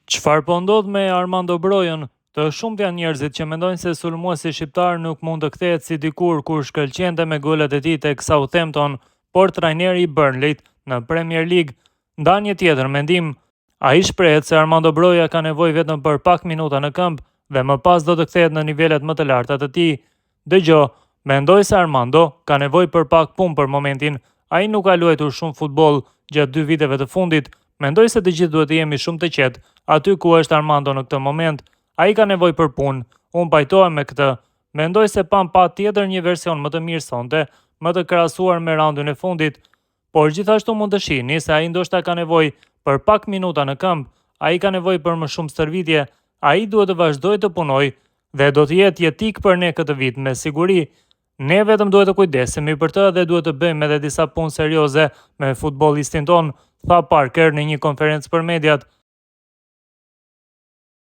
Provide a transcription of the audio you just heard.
Çfarë po ndodh me Armando Brojon? Të shumtë janë njerëzit që mendojnë se sulmuesi shqiptar nuk mund të kthehet si dikur kur shkëlqente me golet e tij tek Southampton, por trajneri i Burnleyt në Premier League ndan një tjetër mendim. Ai shprehet se Armando Broja ka nevojë vetëm për pak minuta në këmbë dhe më pas do të kthehet në nivelet më të larta të tij. Dëgjoj, mendoj se Armando ka nevojë për pak punë për momentin. Ai nuk ka luajtur shumë futboll gjatë 2 viteve të fundit. Mendoj se të gjithë duhet të jemi shumë të qetë aty ku është Armando në këtë moment. Ai ka nevojë për punë. Unë pajtohem me këtë. Mendoj se pam patjetër një version më të mirë sonte, më të krahasuar me raundin e fundit, por gjithashtu mund të shihni se ai ndoshta ka nevojë për pak minuta në këmbë. Ai ka nevojë për më shumë stërvitje. Ai duhet të vazhdojë të punojë dhe do të jetë jetik për ne këtë vit me siguri. Ne vetëm duhet të kujdesemi për të dhe duhet të bëjmë edhe disa punë serioze me futbollistin ton, tha Parker në një konferencë për mediat.